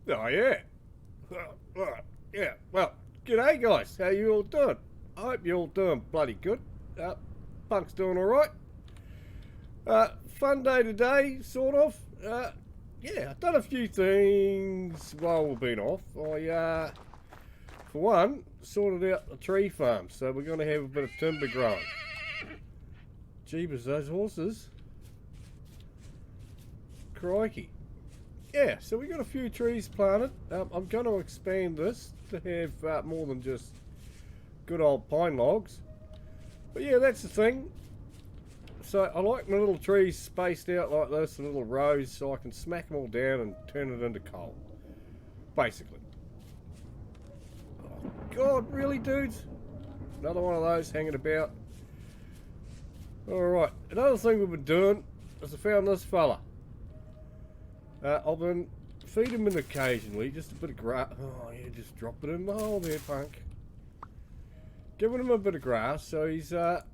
Oh, yeah. Yeah, well, g'day, guys. How you all doing? I hope you're all doing bloody good. Punk's doing alright. Fun day today, sort of. Yeah, I've done a few things while we've been off. I, for one, sorted out the tree farm, so we're going to have a bit of timber growing. Jeebus, those horses. Crikey. Yeah, so we got a few trees planted. I'm going to expand this to have more than just good old pine logs. But yeah, that's the thing. So I like my little trees spaced out like this in little rows so I can smack them all down and turn it into coal. Basically. Oh God, really, dudes? Another one of those hanging about. Alright, another thing we've been doing is I found this fella. I've been feeding him occasionally, just a bit of grass. Oh yeah, just drop it in the hole there, punk. Giving him a bit of grass, so he's, what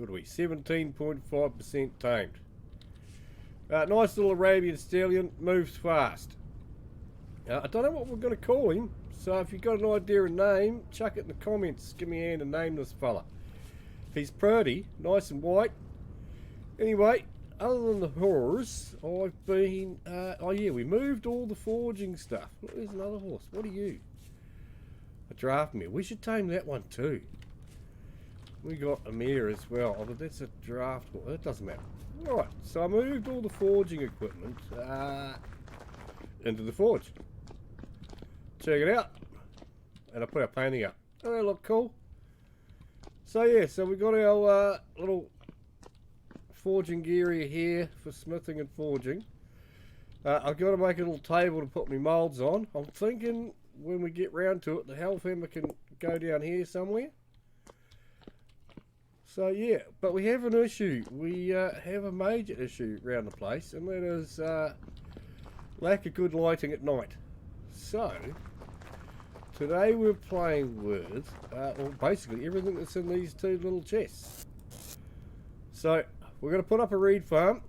are we, 17.5% tamed. Nice little Arabian stallion, moves fast. I don't know what we're going to call him, so if you've got an idea of name, chuck it in the comments, give me a hand and name this fella. He's pretty, nice and white. Anyway, other than the horse, I've been, oh yeah, we moved all the forging stuff. Look, there's another horse. What are you? A draft mare. We should tame that one too. We got a mare as well. Oh, but that's a draft horse. That doesn't matter. Alright, so I moved all the forging equipment into the forge. Check it out. And I put our painting up. Oh, they look cool. So yeah, so we got our little forging area here for smithing and forging. I've got to make a little table to put my moulds on. I'm thinking when we get round to it, the hellhammer can go down here somewhere. So yeah, but we have an issue. We have a major issue around the place, and that is lack of good lighting at night. So today we're playing with, well, basically everything that's in these two little chests. So we're going to put up a reed farm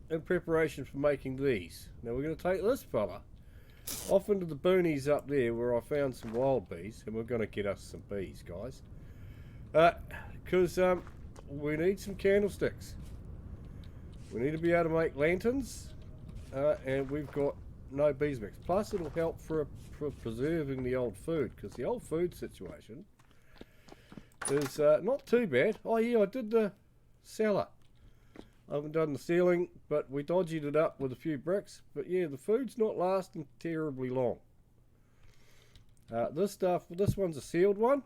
in preparation for making these. Now we're going to take this fella off into the boonies up there where I found some wild bees, and we're going to get us some bees, guys. Because we need some candlesticks. We need to be able to make lanterns, and we've got no beeswax. Plus it'll help for preserving the old food, because the old food situation is not too bad. Oh yeah, I did the cellar. I haven't done the ceiling, but we dodged it up with a few bricks. But yeah, the food's not lasting terribly long. This one's a sealed one.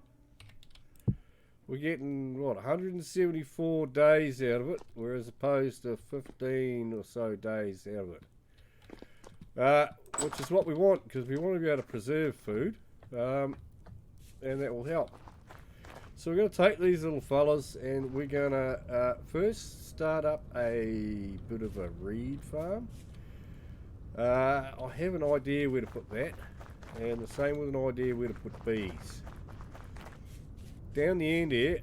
We're getting, what, 174 days out of it, whereas opposed to 15 or so days out of it. Which is what we want, because we want to be able to preserve food, and that will help. So we're going to take these little fellas, and we're going to first start up a bit of a reed farm. I have an idea where to put that, and the same with an idea where to put bees. Down the end here,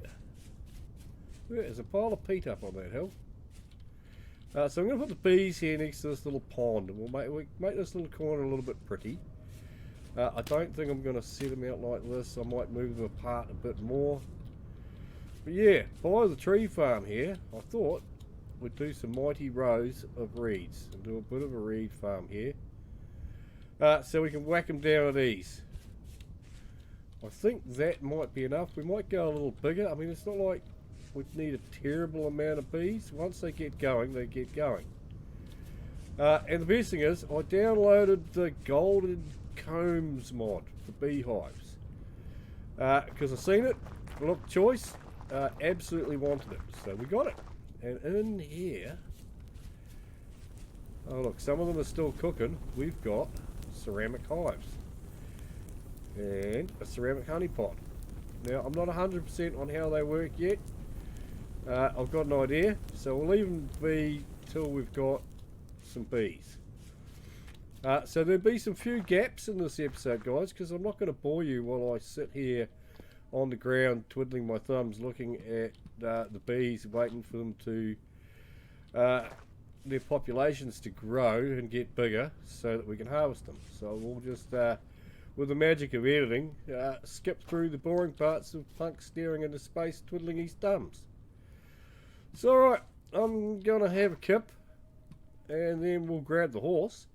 there's a pile of peat up on that hill. So I'm going to put the bees here next to this little pond, and we'll make this little corner a little bit pretty. I don't think I'm going to set them out like this. I might move them apart a bit more. But yeah, by the tree farm here, I thought we'd do some mighty rows of reeds and do a bit of a reed farm here. So we can whack them down at ease. I think that might be enough. We might go a little bigger. I mean, it's not like we need a terrible amount of bees. Once they get going, they get going. And the best thing is, I downloaded the golden combs mod for beehives. Because I've seen it, looked choice, absolutely wanted it. So we got it. And in here, oh look, some of them are still cooking. We've got ceramic hives. And a ceramic honey pot. Now, I'm not 100% on how they work yet. I've got an idea, so we'll leave them be till we've got some bees. So there'll be some few gaps in this episode, guys, because I'm not going to bore you while I sit here on the ground twiddling my thumbs looking at the bees, waiting for them to their populations to grow and get bigger so that we can harvest them. So we'll just, with the magic of editing, skip through the boring parts of Punk staring into space, twiddling his thumbs. So alright, I'm gonna have a kip, and then we'll grab the horse,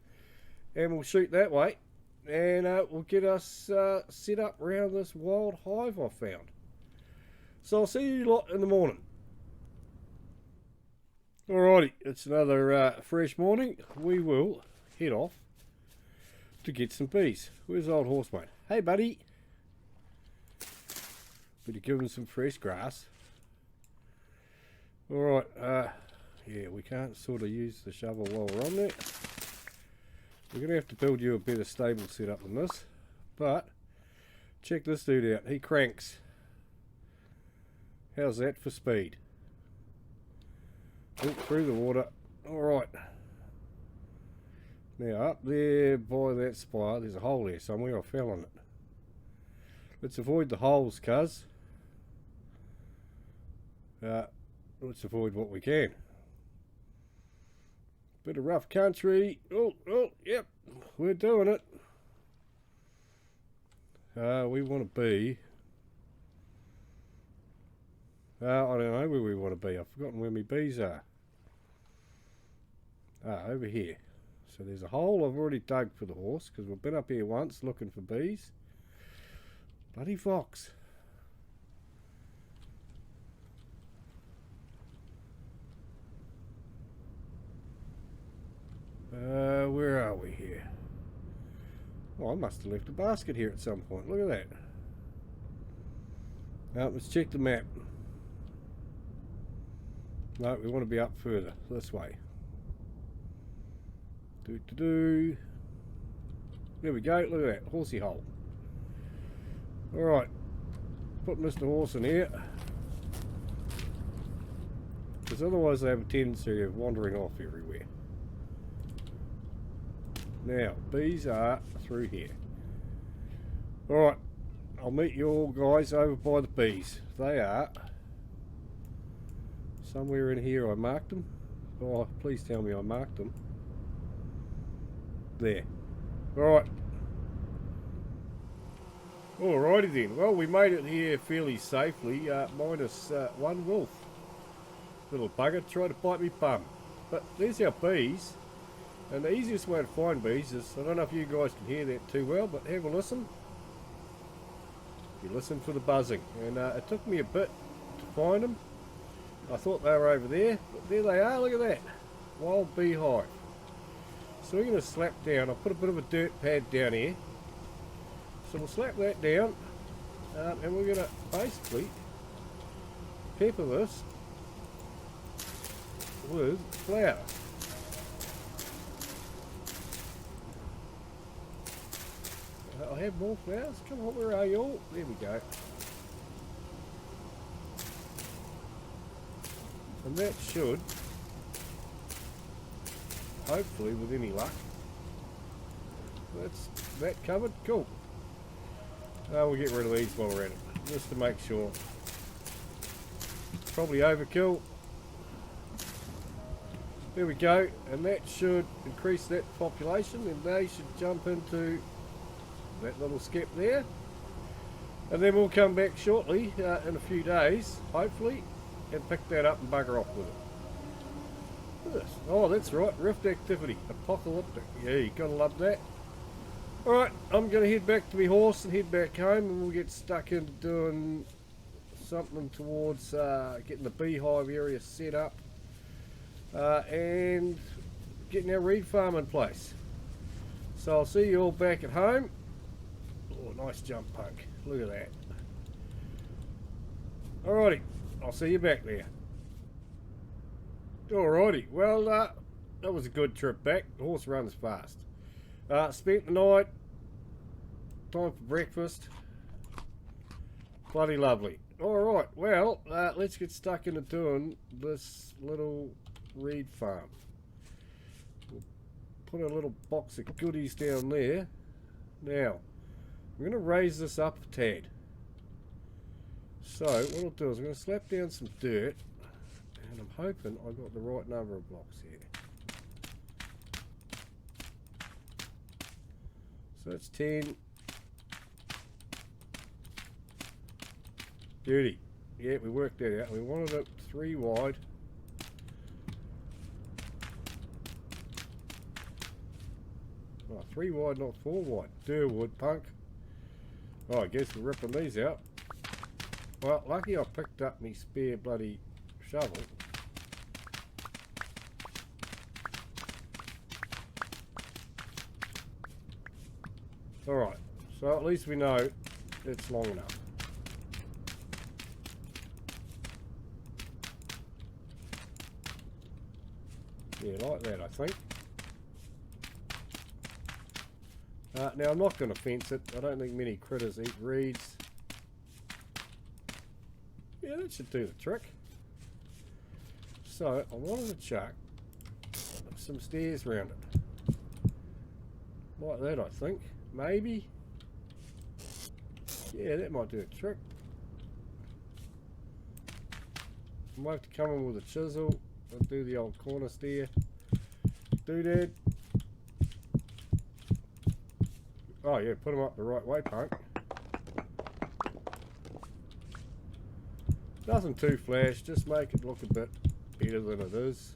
and we'll shoot that way, and we'll get us set up around this wild hive I found. So I'll see you lot in the morning. Alrighty, it's another fresh morning. We will head off to get some bees. Where's old horse mate? Hey buddy. Better give him some fresh grass. Alright, yeah, we can't sort of use the shovel while we're on there. We're going to have to build you a better stable setup than this. But, check this dude out. He cranks. How's that for speed? Oh, through the water. Alright. Now, up there by that spire, there's a hole there somewhere. I fell on it. Let's avoid the holes, cuz. Let's avoid what we can. Bit of rough country. Oh, yep. We're doing it. We want to be... I don't know where we want to be. I've forgotten where my bees are. Over here. So there's a hole I've already dug for the horse, because we've been up here once looking for bees. Bloody fox. Where are we here? Oh, I must have left a basket here at some point. Look at that. Now, let's check the map. No, we want to be up further. This way. There we go. Look at that. Horsey hole. Alright. Put Mr. Horse in here. Because otherwise they have a tendency of wandering off everywhere. Now, bees are through here. Alright. I'll meet you all guys over by the bees. They are somewhere in here. I marked them. Oh, please tell me I marked them. There. Alright. Alrighty then. Well, we made it here fairly safely, minus one wolf. Little bugger tried to bite me bum. But there's our bees. And the easiest way to find bees is, I don't know if you guys can hear that too well, but have a listen. You listen for the buzzing. And it took me a bit to find them. I thought they were over there, but there they are. Look at that. Wild beehive. So we're going to slap down. I'll put a bit of a dirt pad down here. So we'll slap that down. And we're going to basically pepper this with flour. I have more flowers. Come on, where are you all? There we go. And that should, hopefully with any luck, that's that covered. Cool. We'll get rid of these while we're at it, just to make sure. Probably overkill. There we go, and that should increase that population, and they should jump into that little skep there. And then we'll come back shortly, in a few days, hopefully, and pick that up and bugger off with it. Look at this. Oh, that's right, rift activity, apocalyptic. Yeah, you gotta love that. Alright, I'm gonna head back to my horse and head back home, and we'll get stuck into doing something towards getting the beehive area set up and getting our reed farm in place. So I'll see you all back at home. Oh, nice jump, Punk. Look at that. Alrighty, I'll see you back there. Alrighty, well, that was a good trip back. The horse runs fast. Spent the night. Time for breakfast. Bloody lovely. Alright, well, let's get stuck into doing this little reed farm. We'll put a little box of goodies down there. Now, I'm going to raise this up a tad. So, what I'll do is I'm going to slap down some dirt. And I'm hoping I've got the right number of blocks here. So that's 10. Beauty. Yeah, we worked that out. We wanted it 3 wide. Oh, 3 wide, not 4 wide. Durwood, punk. Oh, I guess we're ripping these out. Well, lucky I picked up me spare bloody shovel. Alright, so at least we know it's long enough. Yeah, like that, I think. Now, I'm not going to fence it. I don't think many critters eat reeds. Yeah, that should do the trick. So, I wanted to chuck some stairs around it. Like that, I think. Maybe. Yeah, that might do a trick. I might have to come in with a chisel and do the old corner stair. Doodad. Oh yeah, put them up the right way, punk. Nothing too flash, just make it look a bit better than it is.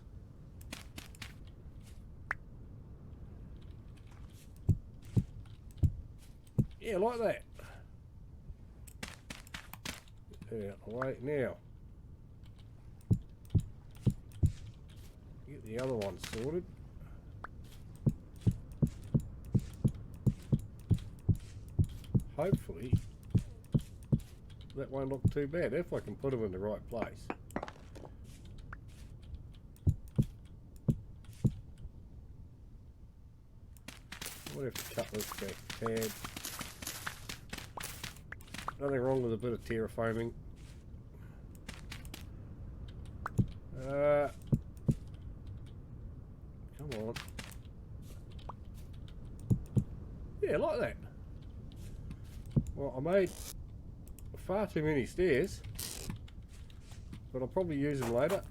Yeah, like that. Yeah, wait now. Get the other one sorted. Hopefully that won't look too bad if I can put them in the right place. I might have to cut this back a tad. Nothing wrong with a bit of terraforming. Come on. Yeah, like that. Well, I made far too many stairs, but I'll probably use them later.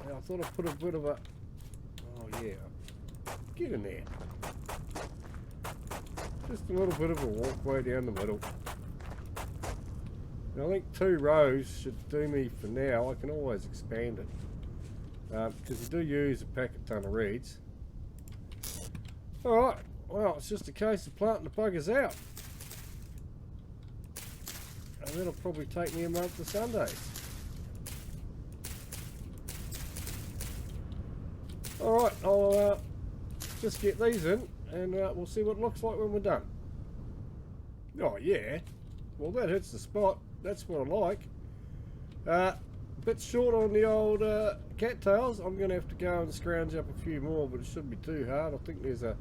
Now, I thought I'd put a bit of a... Oh yeah, get in there. Just a little bit of a walkway down the middle. Now, I think 2 rows should do me for now. I can always expand it. Because you do use a packet ton of reeds. Alright, well, it's just a case of planting the buggers out. And that'll probably take me a month of Sundays. Alright, I'll just get these in and we'll see what it looks like when we're done. Oh yeah, well that hits the spot. That's what I like. A bit short on the old cattails. I'm going to have to go and scrounge up a few more, but it shouldn't be too hard. I think there's a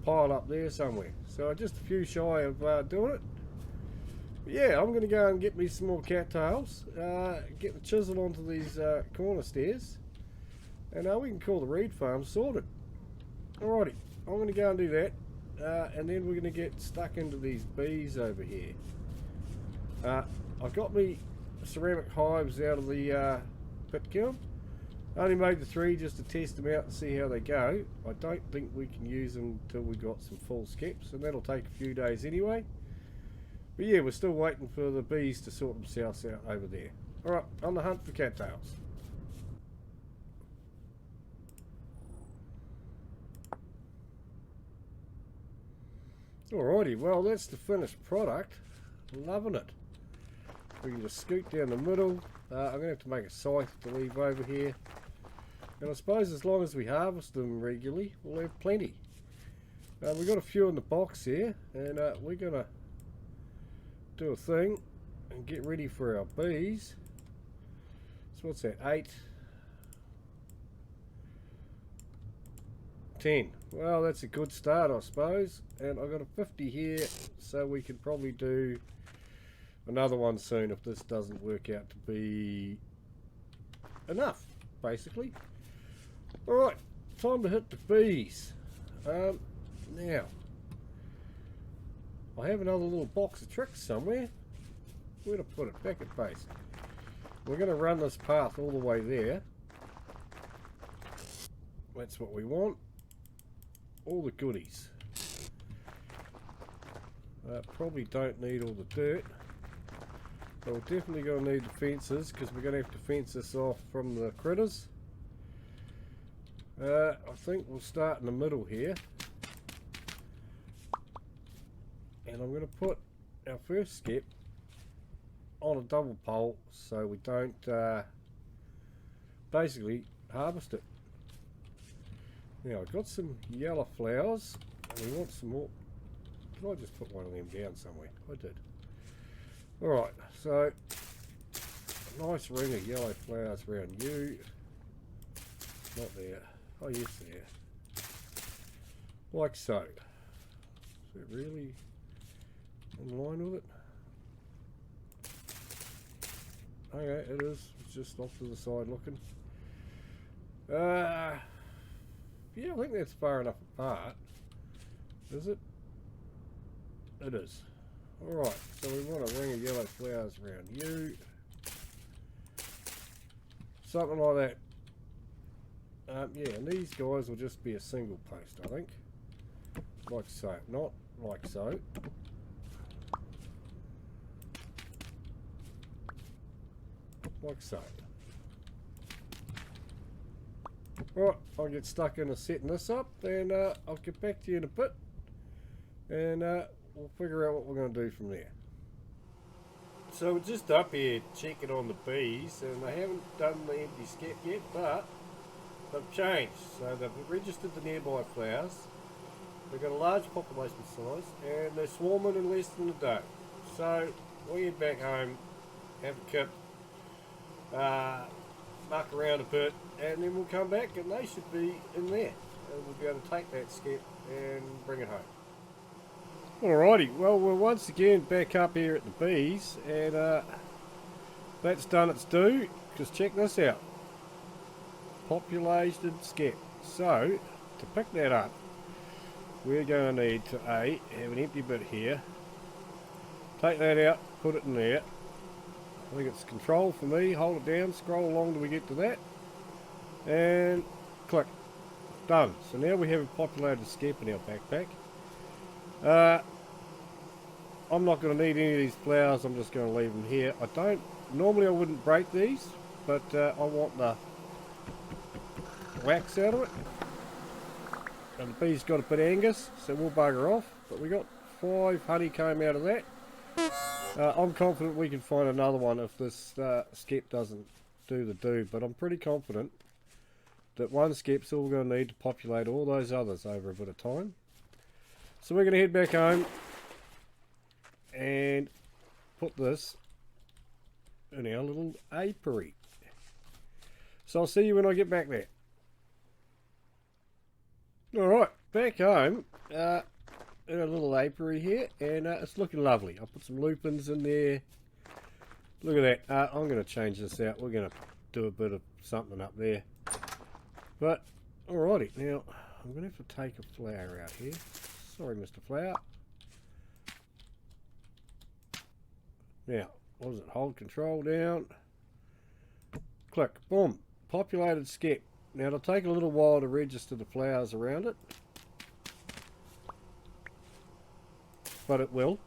pile up there somewhere. So just a few shy of doing it. But yeah, I'm going to go and get me some more cattails. Get the chisel onto these corner stairs. And we can call the reed farm sorted. Alrighty, I'm going to go and do that. And then we're going to get stuck into these bees over here. I've got me ceramic hives out of the pit kiln. I only made the 3 just to test them out and see how they go. I don't think we can use them until we got some full skips, and that'll take a few days anyway. But yeah, we're still waiting for the bees to sort themselves out over there. Alright, on the hunt for cattails. Alrighty, well that's the finished product. Loving it. We can just scoot down the middle. I'm going to have to make a scythe to leave over here. And I suppose as long as we harvest them regularly, we'll have plenty. We've got a few in the box here, and we're going to do a thing and get ready for our bees. So what's that, 8? 10. Well, that's a good start, I suppose. And I've got a 50 here, so we can probably do another one soon if this doesn't work out to be enough, basically. Alright, time to hit the bees. Now, I have another little box of tricks somewhere. Where to put it? Back at base. We're going to run this path all the way there. That's what we want. All the goodies. Probably don't need all the dirt. But we're definitely going to need the fences because we're going to have to fence this off from the critters. I think we'll start in the middle here. And I'm going to put our first skep on a double pole so we don't basically harvest it. Now I've got some yellow flowers and we want some more. Did I just put one of them down somewhere? I did. Alright, so a nice ring of yellow flowers around you. Not there. Oh yes, there. Like so. Is it really in line with it? Okay, it is. It's just off to the side looking. Yeah, I think that's far enough apart. Is it? It is. Alright, so we want a ring of yellow flowers around you. Something like that. Yeah, and these guys will just be a single post, I think. Like so. Not like so. Like so. Right, I'll get stuck into setting this up and I'll get back to you in a bit and we'll figure out what we're going to do from there. So we're just up here checking on the bees and they haven't done the empty skep yet, but they've changed. So they've registered the nearby flowers, they've got a large population size and they're swarming in less than a day. So we'll head back home, have a kip, muck around a bit, and then we'll come back and they should be in there and we'll be able to take that skep and bring it home. Alrighty, well we're once again back up here at the bees and that's done its due, because check this out. Populated skep. So to pick that up we're going to need to have an empty bit here, take that out, put it in there. I think it's control for me, hold it down, scroll along till we get to that, and click. Done. So now we have a populated skep in our backpack. I'm not going to need any of these flowers, I'm just going to leave them here. Normally I wouldn't break these, but I want the wax out of it. And the bee's got a bit of Angus, so we'll bugger off. But we got 5 honeycomb out of that. I'm confident we can find another one if this skep doesn't do the do, but I'm pretty confident that one skep's all we're going to need to populate all those others over a bit of time. So we're going to head back home and put this in our little apiary. So I'll see you when I get back there. Alright, back home. In a little apiary here, and it's looking lovely. I put some lupins in there. Look at that. I'm going to change this out. We're going to do a bit of something up there. But, alrighty. Now, I'm going to have to take a flower out here. Sorry, Mr. Flower. Now, what is it? Hold control down. Click. Boom. Populated skep. Now, it'll take a little while to register the flowers around it. But it will,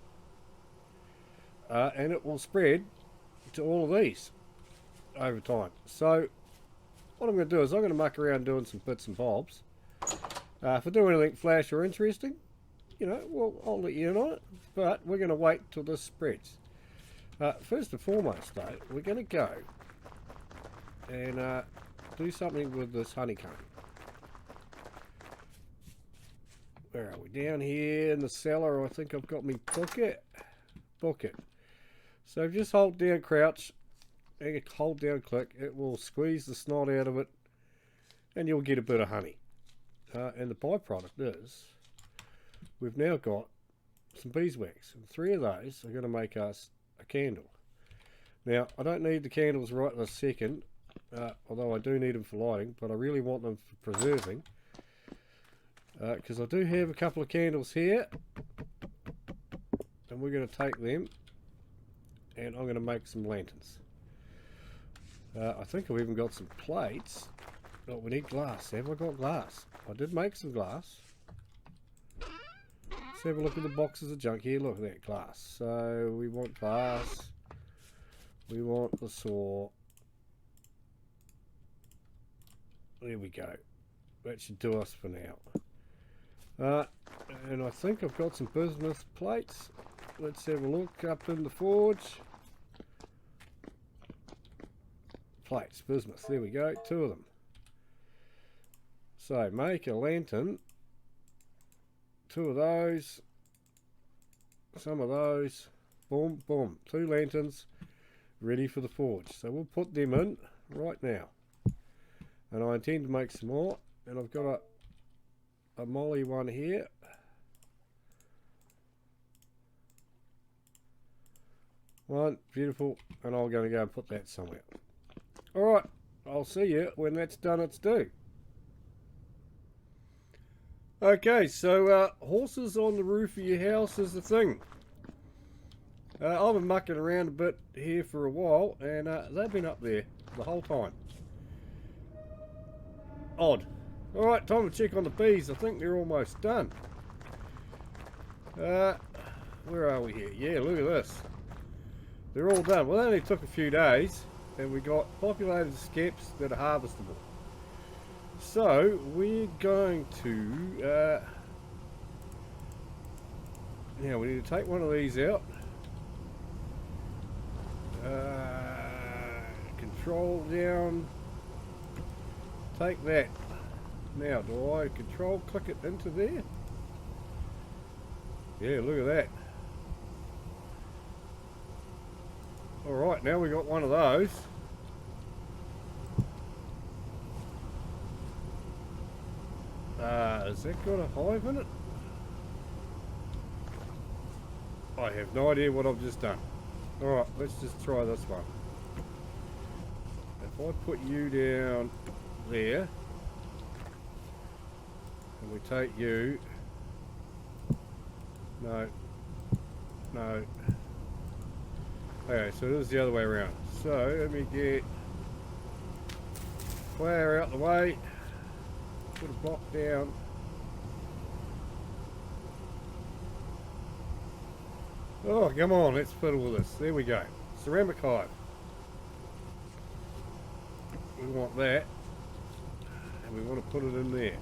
and it will spread to all of these over time. So what I'm going to do is I'm going to muck around doing some bits and bobs. If I do anything flash or interesting, you know, well, I'll let you in on it, but we're going to wait till this spreads. First and foremost though, we're going to go and do something with this honeycomb. Where are we? Down here in the cellar, I think I've got me bucket. So just hold down crouch, and hold down click, it will squeeze the snot out of it, and you'll get a bit of honey. And the byproduct is, we've now got some beeswax, and 3 of those are going to make us a candle. Now, I don't need the candles right this second, although I do need them for lighting, but I really want them for preserving. Because I do have a couple of candles here, and we're going to take them and I'm going to make some lanterns. I think I've even got some plates. Oh, we need glass. Have I got glass? I did make some glass. Let's have a look at the boxes of junk here. Look at that glass. So we want glass. We want the saw. There we go. That should do us for now. And I think I've got some bismuth plates. Let's have a look up in the forge. Plates, bismuth. There we go. 2 of them. So make a lantern. 2 of those. Some of those. Boom, boom. 2 lanterns ready for the forge. So we'll put them in right now. And I intend to make some more. And I've got a molly one here. One, beautiful. And I'm going to go and put that somewhere. Alright, I'll see you when that's done its due. Okay, so horses on the roof of your house is the thing. I've been mucking around a bit here for a while, and they've been up there the whole time. Odd. Alright, time to check on the bees. I think they're almost done. Where are we here? Yeah, look at this. They're all done. Well, it only took a few days, and we got populated skeps that are harvestable. So, we're going to... now, we need to take one of these out. Control down. Take that. Now, do I control click it into there? Yeah, look at that. Alright, now we got one of those. Has that got a hive in it? I have no idea what I've just done. Alright, let's just try this one. If I put you down there, and we take you... No. No. Okay, so this is the other way around. So, let me get flower out the way. Put a block down. Oh, come on, let's fiddle with this. There we go. Ceramic hive. We want that. And we want to put it in there.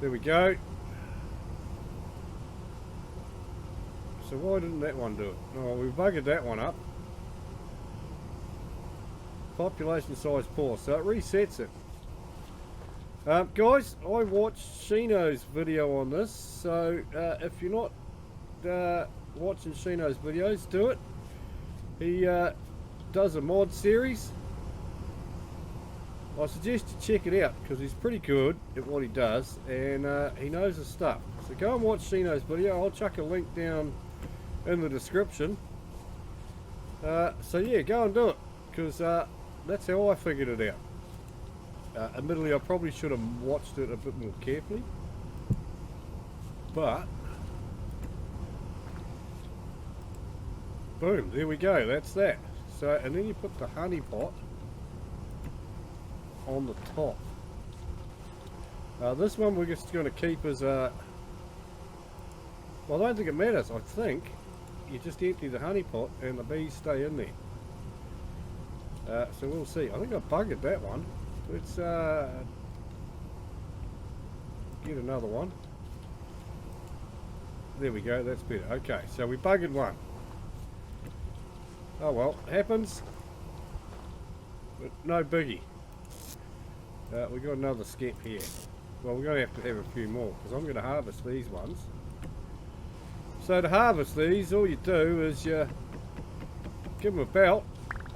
There we go. So why didn't that one do it? Oh, we buggered that one up. Population size poor, so it resets it. Guys, I watched Shi No's video on this, so if you're not watching Shi No's videos, do it. He does a mod series. I suggest you check it out because he's pretty good at what he does, and he knows his stuff. So go and watch Shi No's video. I'll chuck a link down in the description. So yeah, go and do it because that's how I figured it out. Admittedly, I probably should have watched it a bit more carefully, but boom, there we go. That's that. So, and then you put the honey pot on the top. This one we're just going to keep as a... Well, I don't think it matters. I think you just empty the honey pot and the bees stay in there. So we'll see. I think I buggered that one. Let's get another one. There we go. That's better. Okay, so we buggered one. Oh well, happens. But no biggie. We got another skep here. Well, we're going to have a few more because I'm going to harvest these ones. So to harvest these, all you do is you give them a belt,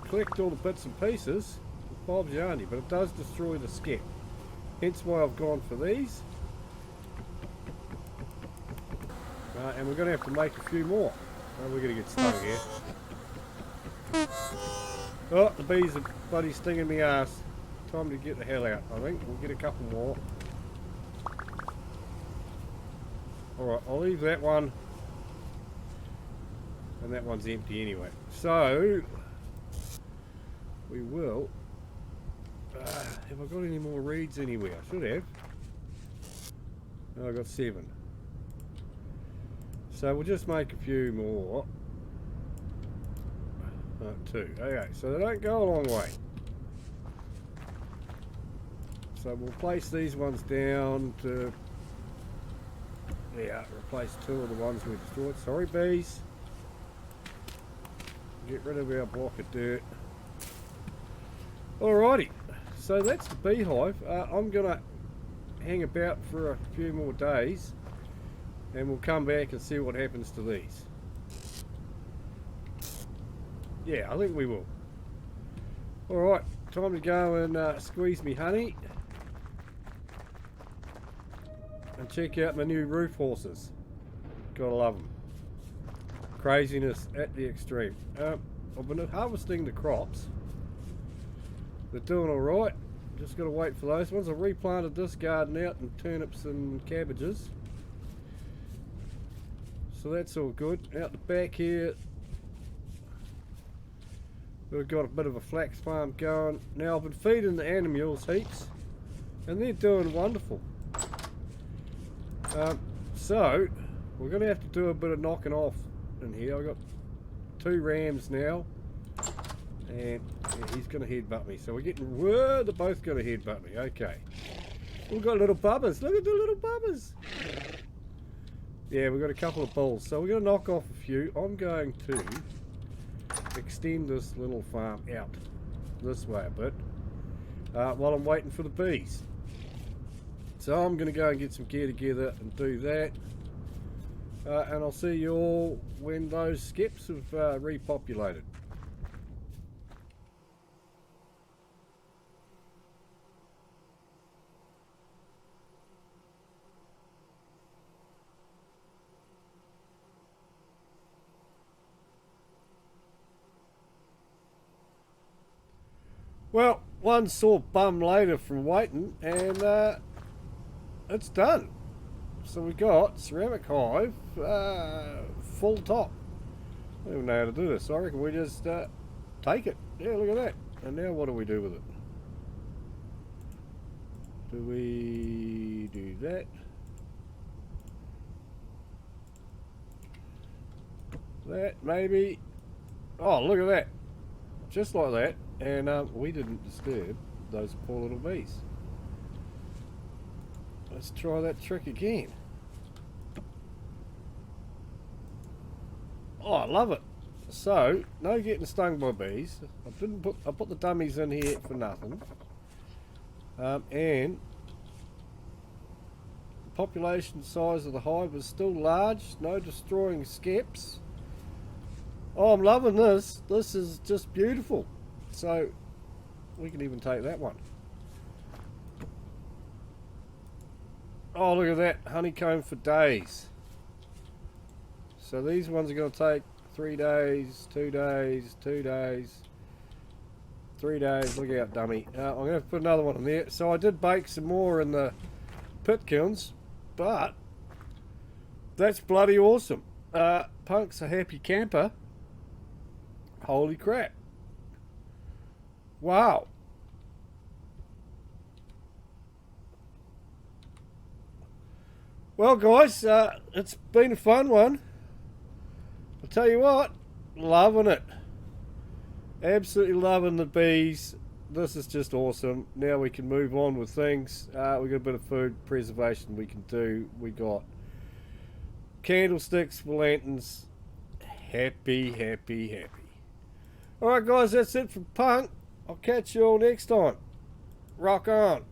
collect all the bits and pieces, Bob's your auntie, but it does destroy the skep. Hence why I've gone for these. And we're going to have to make a few more. We're going to get stung here. Oh, the bees are bloody stinging me ass. Time to get the hell out, I think. We'll get a couple more. Alright, I'll leave that one. And that one's empty anyway. So, we will... have I got any more reeds anywhere? I should have. No, I got 7. So we'll just make a few more. Two. Okay, so they don't go a long way. So we'll place these ones down to... Yeah, replace two of the ones we destroyed. Sorry, bees. Get rid of our block of dirt. Alrighty, so that's the beehive. I'm going to hang about for a few more days and we'll come back and see what happens to these. Yeah, I think we will. Alright, time to go and squeeze me honey and check out my new roof horses. Gotta love them. Craziness at the extreme. I've been harvesting the crops. They're doing alright. Just got to wait for those ones. I've replanted this garden out and turnips and cabbages. So that's all good. Out the back here, we've got a bit of a flax farm going. Now I've been feeding the animals heaps and they're doing wonderful. So we're going to have to do a bit of knocking off in here. I've got 2 rams now. And yeah, he's going to headbutt me. So we're getting... Whoa, they're both going to headbutt me. Okay. We've got little bubbers. Look at the little bubbers. Yeah, we've got a couple of bulls. So we're going to knock off a few. I'm going to extend this little farm out this way a bit while I'm waiting for the bees. So I'm going to go and get some gear together and do that. And I'll see you all when those skips have repopulated. Well, one sore bum later from waiting, and it's done. So we got ceramic hive, full top. I don't even know how to do this. I reckon we just take it. Yeah, look at that. And now what do we do with it? Do we do that? That, maybe. Oh, look at that. Just like that. And we didn't disturb those poor little bees. Let's try that trick again. Oh, I love it. So, no getting stung by bees. I put the dummies in here for nothing. And the population size of the hive is still large. No destroying skips. Oh, I'm loving this. This is just beautiful. So, we can even take that one. Oh, look at that. Honeycomb for days. So these ones are going to take 3 days, 2 days, 2 days, 3 days. Look out, dummy. I'm going to have to put another one in there. So I did bake some more in the pit kilns, but that's bloody awesome. Punk's a happy camper. Holy crap. Wow. Well, guys, it's been a fun one. I'll tell you what, loving it. Absolutely loving the bees. This is just awesome. Now we can move on with things. We got a bit of food preservation we can do. We got candlesticks for lanterns. Happy, happy, happy. Alright guys, that's it from Punk. I'll catch you all next time. Rock on.